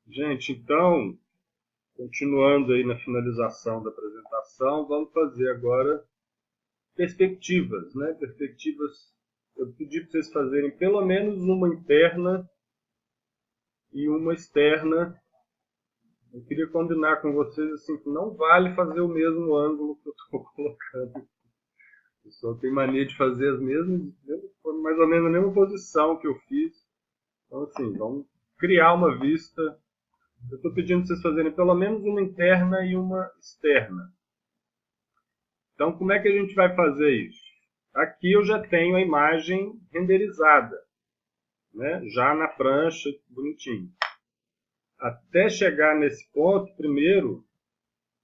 Gente, então, continuando aí na finalização da apresentação, vamos fazer agora perspectivas, né? Perspectivas, eu pedi para vocês fazerem pelo menos uma interna e uma externa. Eu queria combinar com vocês assim, que não vale fazer o mesmo ângulo que eu estou colocando. O pessoal tem mania de fazer as mesmas, mais ou menos a mesma posição que eu fiz. Então, assim, vamos criar uma vista. Eu estou pedindo para vocês fazerem pelo menos uma interna e uma externa. Então, como é que a gente vai fazer isso? Aqui eu já tenho a imagem renderizada, né? Já na prancha, bonitinho. Até chegar nesse ponto, primeiro,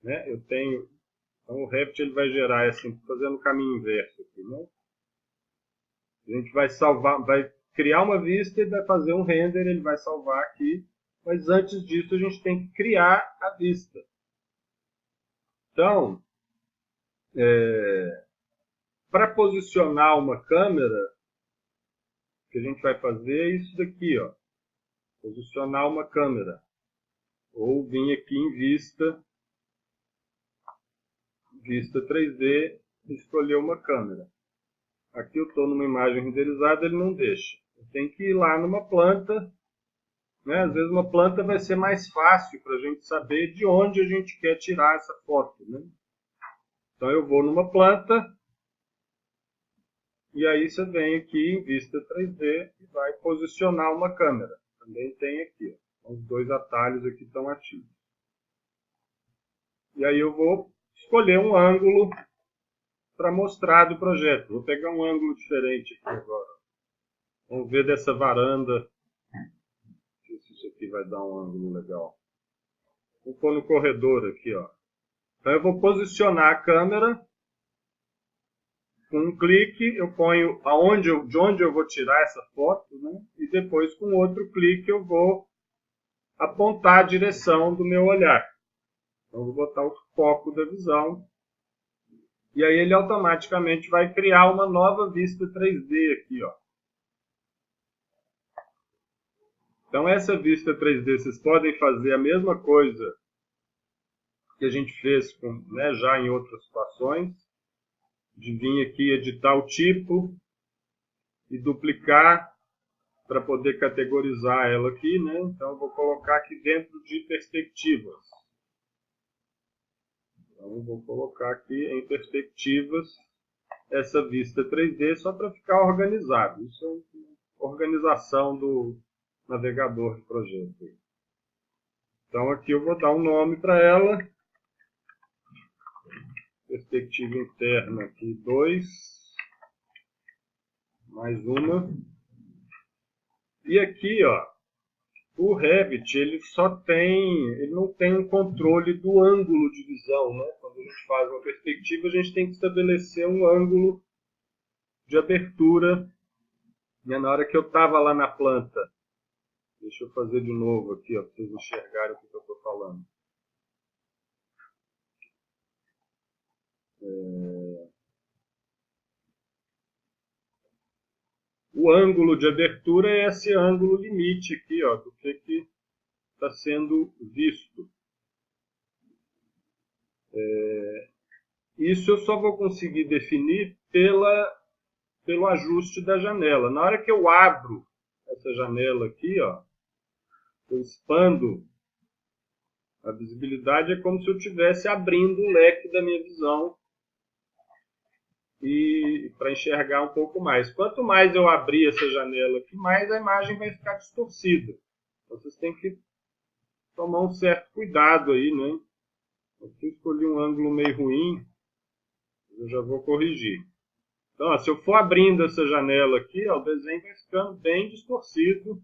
né, eu tenho... Então, o Revit ele vai gerar assim, fazendo o caminho inverso aqui, né? A gente vai salvar, vai criar uma vista e vai fazer um render, ele vai salvar aqui. Mas antes disso, a gente tem que criar a vista. Então, para posicionar uma câmera, o que a gente vai fazer é isso daqui, ó. Posicionar uma câmera. Ou vir aqui em vista 3D e escolher uma câmera. Aqui eu estou numa imagem renderizada, ele não deixa. Eu tenho que ir lá numa planta, né? Às vezes uma planta vai ser mais fácil para a gente saber de onde a gente quer tirar essa foto, né? Então eu vou numa planta, e aí você vem aqui em vista 3D e vai posicionar uma câmera. Também tem aqui, ó. Os dois atalhos aqui estão ativos. E aí eu vou escolher um ângulo para mostrar do projeto. Vou pegar um ângulo diferente aqui agora. Vamos ver dessa varanda. Deixa eu ver se isso aqui vai dar um ângulo legal. Vou pôr no corredor aqui, ó. Então eu vou posicionar a câmera. Com um clique eu ponho de onde eu vou tirar essa foto, né? E depois com outro clique eu vou apontar a direção do meu olhar. Então eu vou botar o foco da visão. E aí ele automaticamente vai criar uma nova vista 3D aqui, ó. Então essa vista 3D, vocês podem fazer a mesma coisa que a gente fez né, já em outras situações, de vir aqui editar o tipo e duplicar para poder categorizar ela aqui, né? Então eu vou colocar aqui dentro de perspectivas. Então eu vou colocar aqui em perspectivas essa vista 3D só para ficar organizado. Isso é uma organização do navegador de projeto. Então aqui eu vou dar um nome para ela. Perspectiva interna aqui 2. Mais uma. E aqui, ó, o Revit ele não tem um controle do ângulo de visão, né? Quando a gente faz uma perspectiva, a gente tem que estabelecer um ângulo de abertura. E na hora que eu estava lá na planta, deixa eu fazer de novo aqui, ó, para vocês enxergarem o que eu estou falando. O ângulo de abertura é esse ângulo limite aqui, ó, do que está sendo visto. Isso eu só vou conseguir definir pelo ajuste da janela. Na hora que eu abro essa janela aqui, ó, eu expando a visibilidade, é como se eu estivesse abrindo o leque da minha visão e para enxergar um pouco mais. Quanto mais eu abrir essa janela aqui, mais a imagem vai ficar distorcida. Então, vocês têm que tomar um certo cuidado aí, né? Aqui eu escolhi um ângulo meio ruim, eu já vou corrigir. Então, ó, se eu for abrindo essa janela aqui, ó, o desenho vai ficando bem distorcido.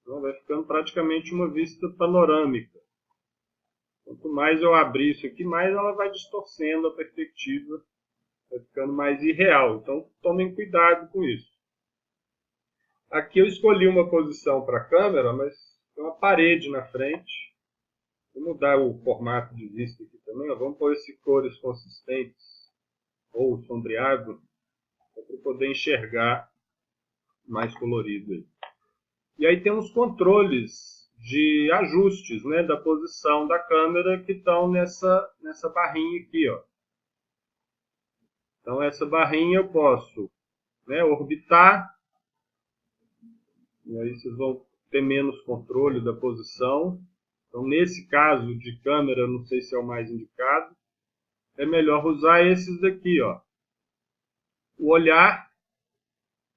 Então, vai ficando praticamente uma vista panorâmica. Quanto mais eu abrir isso aqui, mais ela vai distorcendo a perspectiva, vai ficando mais irreal. Então, tomem cuidado com isso. Aqui eu escolhi uma posição para a câmera, mas tem uma parede na frente. Vou mudar o formato de vista aqui também. Ó. Vamos pôr esse cores consistentes ou sombreado para poder enxergar mais colorido aí. E aí tem uns controles de ajustes, né, da posição da câmera que estão nessa barrinha aqui, ó. Então essa barrinha eu posso, né, orbitar, e aí vocês vão ter menos controle da posição. Então nesse caso de câmera, não sei se é o mais indicado, é melhor usar esses daqui, ó. O olhar,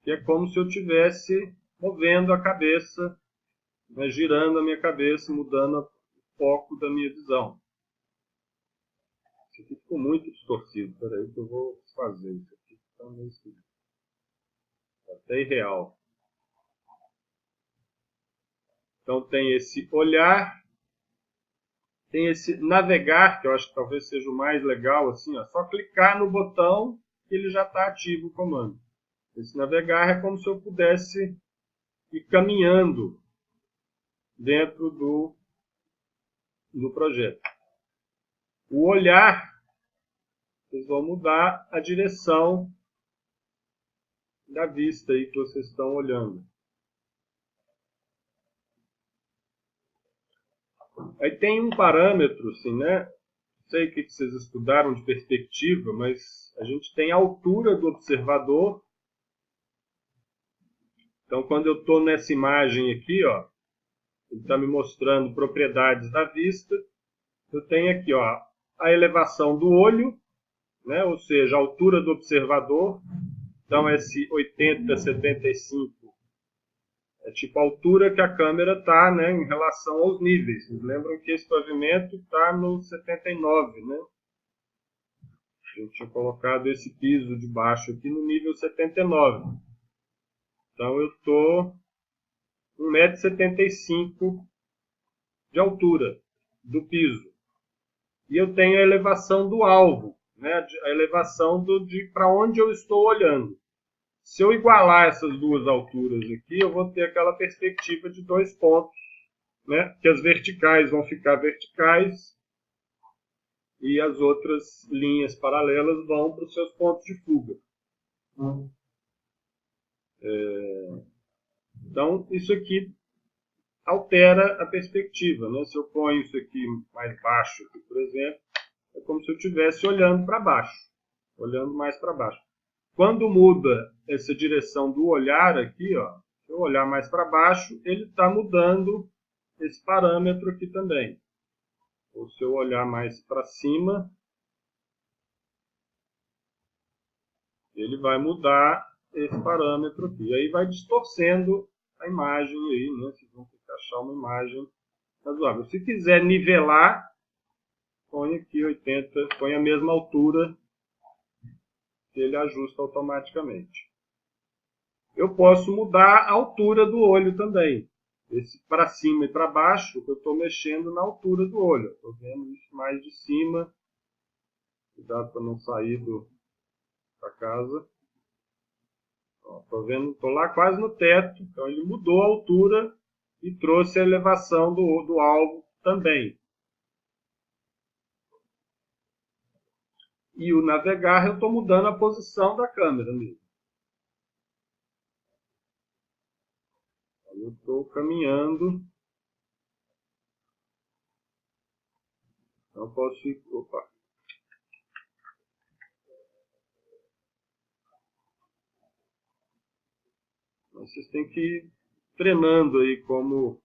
que é como se eu estivesse movendo a cabeça, né, girando a minha cabeça, mudando o foco da minha visão. Isso aqui ficou muito distorcido. Espera aí que eu vou fazer isso aqui. Tá meio esquisito. Até irreal. Então tem esse olhar, tem esse navegar, que eu acho que talvez seja o mais legal, assim, ó, só clicar no botão que ele já está ativo o comando. Esse navegar é como se eu pudesse ir caminhando dentro do projeto. O olhar, vocês vão mudar a direção da vista aí que vocês estão olhando. Aí tem um parâmetro, assim, né? Não sei o que vocês estudaram de perspectiva, mas a gente tem a altura do observador. Então, quando eu estou nessa imagem aqui, ó, ele está me mostrando propriedades da vista. Eu tenho aqui, ó, a elevação do olho, né? Ou seja, a altura do observador. Então, esse 80, 75 é tipo a altura que a câmera está, né, em relação aos níveis. Vocês lembram que esse pavimento está no 79, né? A gente tinha colocado esse piso de baixo aqui no nível 79. Então, eu estou 1,75 m de altura do piso. E eu tenho a elevação do alvo, né? A elevação de para onde eu estou olhando. Se eu igualar essas duas alturas aqui, eu vou ter aquela perspectiva de 2 pontos, né? Que as verticais vão ficar verticais e as outras linhas paralelas vão para os seus pontos de fuga. Então, isso aqui altera a perspectiva, né? Se eu ponho isso aqui mais baixo, aqui, por exemplo, é como se eu estivesse olhando para baixo, olhando mais para baixo. Quando muda essa direção do olhar aqui, ó, se eu olhar mais para baixo, ele está mudando esse parâmetro aqui também. Ou se eu olhar mais para cima, ele vai mudar esse parâmetro aqui. E aí vai distorcendo a imagem aí, né? Vocês vão ter que achar uma imagem razoável. Se quiser nivelar, põe aqui 80, põe a mesma altura, que ele ajusta automaticamente. Eu posso mudar a altura do olho também. Esse para cima e para baixo, eu estou mexendo na altura do olho. Estou vendo isso mais de cima. Cuidado para não sair da casa. Estou lá quase no teto. Então ele mudou a altura e trouxe a elevação do alvo também. E o navegar, eu estou mudando a posição da câmera mesmo. Eu estou caminhando. Então posso ir. Opa! Vocês têm que ir treinando aí como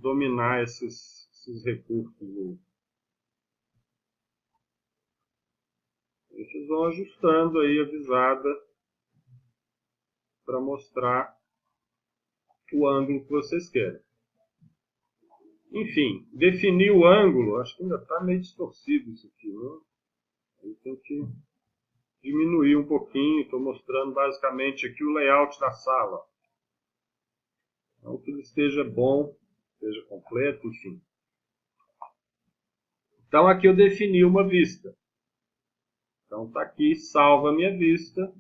dominar esses recursos aí. Vocês vão ajustando aí a visada para mostrar o ângulo que vocês querem. Enfim, definir o ângulo, acho que ainda está meio distorcido isso aqui, né? Aí tem que diminuir um pouquinho. Estou mostrando basicamente aqui o layout da sala. Então tudo esteja bom, esteja completo, enfim. Então aqui eu defini uma vista. Então está aqui, salva a minha vista.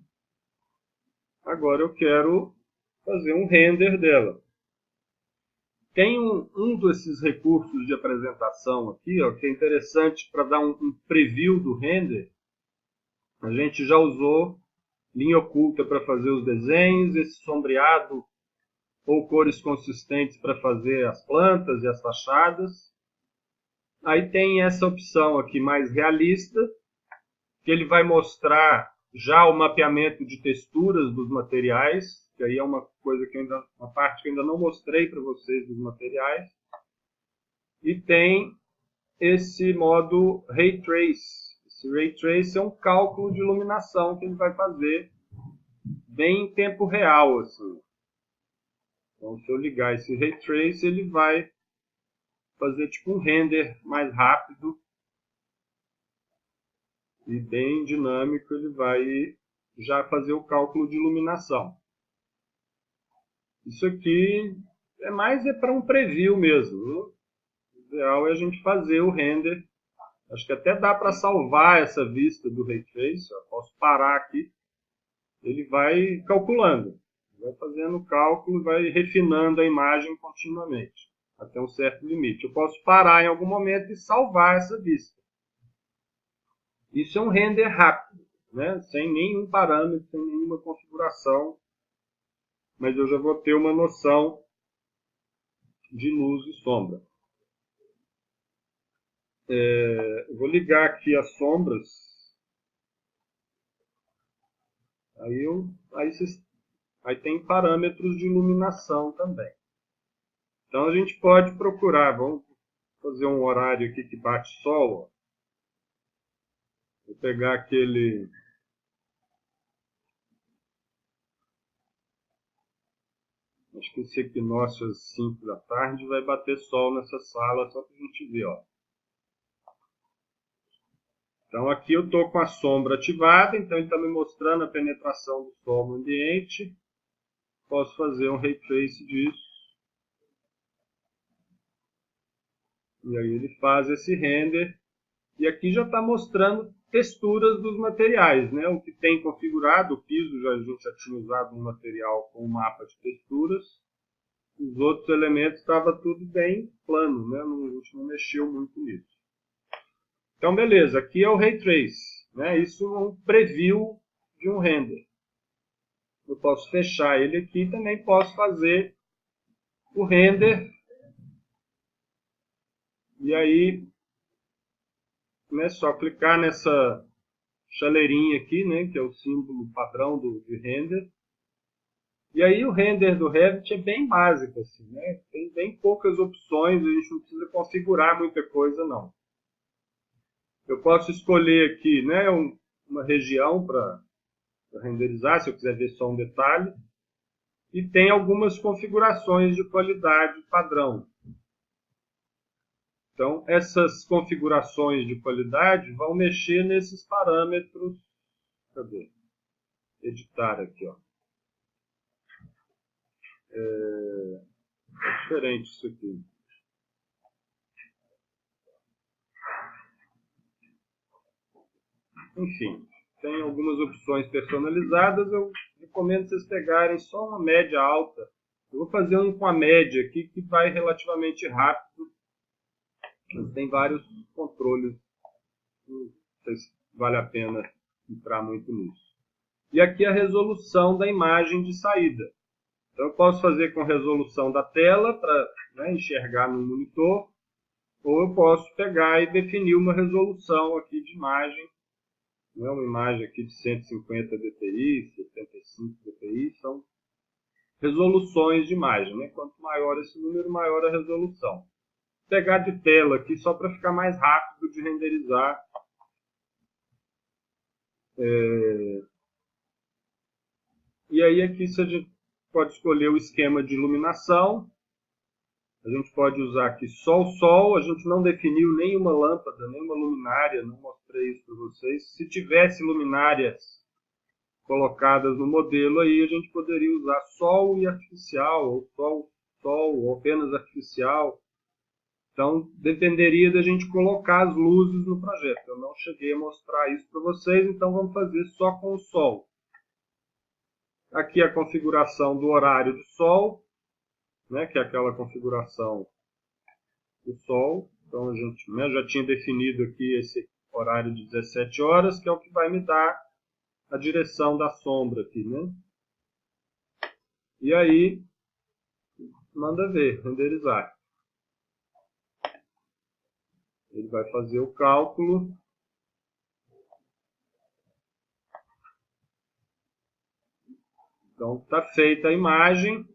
Agora eu quero fazer um render dela. Tem um desses recursos de apresentação aqui, ó, que é interessante para dar um preview do render. A gente já usou linha oculta para fazer os desenhos, esse sombreado ou cores consistentes para fazer as plantas e as fachadas. Aí tem essa opção aqui mais realista, que ele vai mostrar já o mapeamento de texturas dos materiais, que aí é uma coisa que uma parte que eu ainda não mostrei para vocês dos materiais. E tem esse modo Ray Trace. Esse Ray Trace é um cálculo de iluminação que ele vai fazer bem em tempo real, assim. Então, se eu ligar esse Ray Trace, ele vai fazer tipo um render mais rápido e bem dinâmico. Ele vai já fazer o cálculo de iluminação. Isso aqui é para um preview mesmo, viu? O ideal é a gente fazer o render. Acho que até dá para salvar essa vista do Ray Trace. Eu posso parar aqui. Ele vai calculando, vai fazendo o cálculo, vai refinando a imagem continuamente, até um certo limite. Eu posso parar em algum momento e salvar essa vista. Isso é um render rápido, né? Sem nenhum parâmetro, sem nenhuma configuração, mas eu já vou ter uma noção de luz e sombra. Eu vou ligar aqui as sombras. Aí tem parâmetros de iluminação também. Então a gente pode procurar, vamos fazer um horário aqui que bate sol. Ó. Vou pegar aquele... Acho que esse equinócio às 5 da tarde vai bater sol nessa sala, só para a gente ver. Ó. Então aqui eu estou com a sombra ativada, então ele está me mostrando a penetração do sol no ambiente. Posso fazer um Ray Trace disso. E aí ele faz esse render. E aqui já está mostrando texturas dos materiais, né? O que tem configurado, o piso a gente já tinha usado um material com um mapa de texturas. Os outros elementos estava tudo bem plano, né? A gente não mexeu muito nisso. Então, beleza, aqui é o Ray Trace, né? Isso é um preview de um render. Eu posso fechar ele aqui e também posso fazer o render. E aí, né, só clicar nessa chaleirinha aqui, né, que é o símbolo padrão de render. E aí o render do Revit é bem básico, assim, né? Tem bem poucas opções, a gente não precisa configurar muita coisa, não. Eu posso escolher aqui, né, uma região para renderizar, se eu quiser ver só um detalhe. E tem algumas configurações de qualidade padrão. Então, essas configurações de qualidade vão mexer nesses parâmetros. Cadê? Editar aqui, ó. É diferente isso aqui. Enfim, tem algumas opções personalizadas. Eu recomendo vocês pegarem só uma média alta. Eu vou fazer um com a média aqui, que vai relativamente rápido. Mas tem vários controles. Não sei se vale a pena entrar muito nisso. E aqui a resolução da imagem de saída. Então eu posso fazer com resolução da tela para, né, enxergar no monitor. Ou eu posso pegar e definir uma resolução aqui de imagem. Não é uma imagem aqui de 150 dpi, 75 dpi, são resoluções de imagem. Né? Quanto maior esse número, maior a resolução. Vou pegar de tela aqui só para ficar mais rápido de renderizar. E aí aqui a gente pode escolher o esquema de iluminação. A gente pode usar aqui só o sol. A gente não definiu nenhuma lâmpada, nenhuma luminária. Não mostrei isso para vocês. Se tivesse luminárias colocadas no modelo, aí a gente poderia usar sol e artificial, ou sol, ou apenas artificial. Então, dependeria da gente colocar as luzes no projeto. Eu não cheguei a mostrar isso para vocês, então vamos fazer só com o sol. Aqui a configuração do horário do sol, né, que é aquela configuração do sol. Então, a gente, né, já tinha definido aqui esse horário de 17 horas, que é o que vai me dar a direção da sombra aqui, né? E aí, manda ver, renderizar. Ele vai fazer o cálculo. Então, está feita a imagem.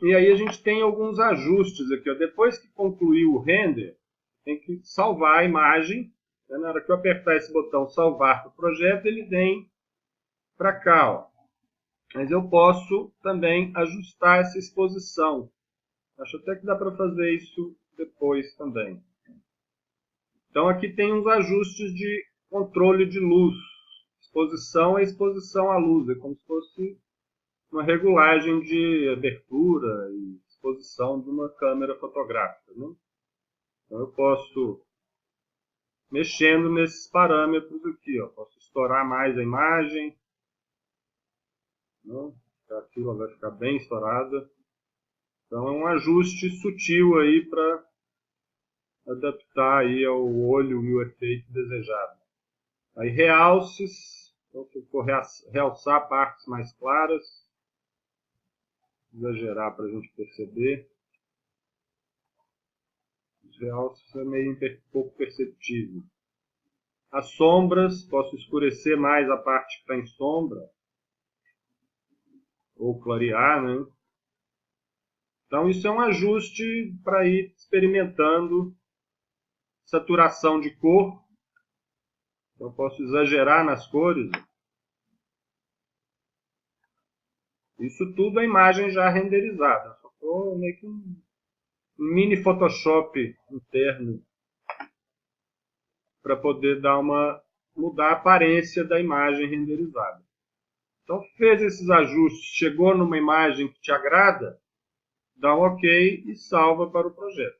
E aí a gente tem alguns ajustes aqui. Ó. Depois que concluir o render, tem que salvar a imagem. Na hora que eu apertar esse botão salvar para o projeto, ele vem para cá. Ó. Mas eu posso também ajustar essa exposição. Acho até que dá para fazer isso depois também. Então aqui tem uns ajustes de controle de luz. Exposição é exposição à luz. É como se fosse uma regulagem de abertura e exposição de uma câmera fotográfica. Né? Então eu posso, mexendo nesses parâmetros aqui, ó, posso estourar mais a imagem. Né? Aqui ela vai ficar bem estourada. Então é um ajuste sutil aí para adaptar aí ao olho e o efeito desejado. Aí realces, então se eu for realçar partes mais claras, exagerar para a gente perceber. Os realces é meio pouco perceptível. As sombras, posso escurecer mais a parte que está em sombra, ou clarear, né? Então isso é um ajuste para ir experimentando saturação de cor. Então eu posso exagerar nas cores. Isso tudo é imagem já renderizada. Só estou meio que um mini Photoshop interno para poder mudar a aparência da imagem renderizada. Então fez esses ajustes, chegou numa imagem que te agrada, dá um OK e salva para o projeto.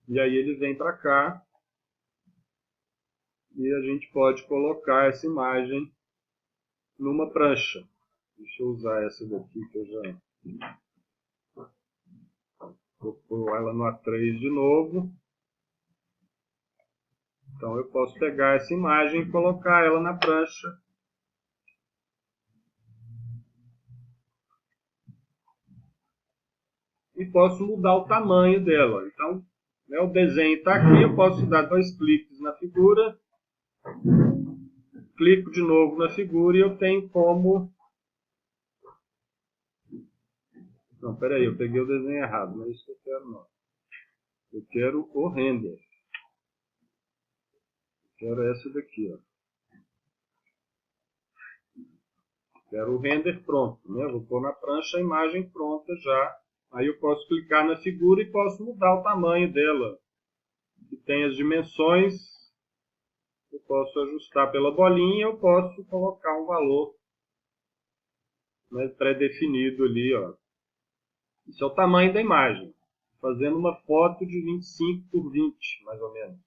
E aí ele vem para cá e a gente pode colocar essa imagem numa prancha. Deixa eu usar essa daqui que eu já vou pôr ela no A3 de novo. Então eu posso pegar essa imagem e colocar ela na prancha. E posso mudar o tamanho dela. Então, né, o desenho está aqui, eu posso dar 2 cliques na figura. Clico de novo na figura e eu tenho como... Não, peraí, eu peguei o desenho errado, não é isso que eu quero não. Eu quero o render. Eu quero essa daqui, ó. Quero o render pronto, né? Eu vou pôr na prancha a imagem pronta já. Aí eu posso clicar na figura e posso mudar o tamanho dela. Aqui tem as dimensões. Eu posso ajustar pela bolinha, eu posso colocar um valor, né, pré-definido ali, ó. Isso é o tamanho da imagem. Fazendo uma foto de 25 por 20, mais ou menos.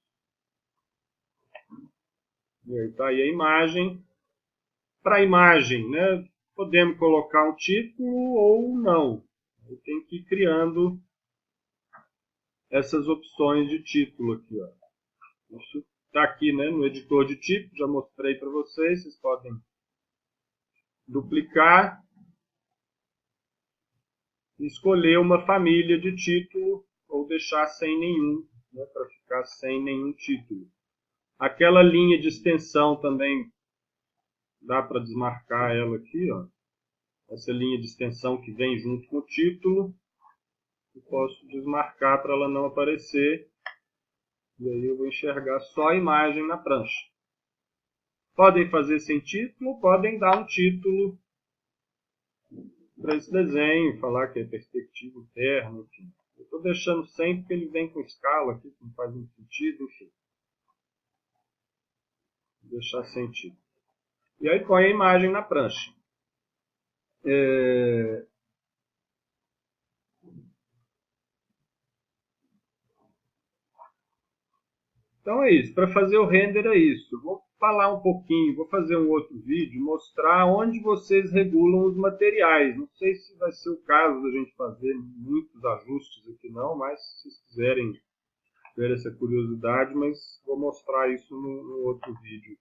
E aí está aí a imagem. Para a imagem, né, podemos colocar um título ou não. Eu tenho que ir criando essas opções de título aqui. Ó. Isso está aqui, né, no editor de tipo, já mostrei para vocês. Vocês podem duplicar e escolher uma família de título ou deixar sem nenhum, né, para ficar sem nenhum título. Aquela linha de extensão também dá para desmarcar ela aqui, ó. Essa linha de extensão que vem junto com o título, eu posso desmarcar para ela não aparecer. E aí eu vou enxergar só a imagem na prancha. Podem fazer sem título, podem dar um título para esse desenho, falar que é perspectiva interna, enfim. Eu estou deixando sem porque ele vem com escala aqui, que não faz muito sentido, enfim. Vou deixar sem título. E aí põe a imagem na prancha. Então é isso, para fazer o render é isso. Eu vou falar um pouquinho, vou fazer um outro vídeo, mostrar onde vocês regulam os materiais. Não sei se vai ser o caso da gente fazer muitos ajustes aqui não, mas se vocês quiserem ter essa curiosidade, mas vou mostrar isso no outro vídeo.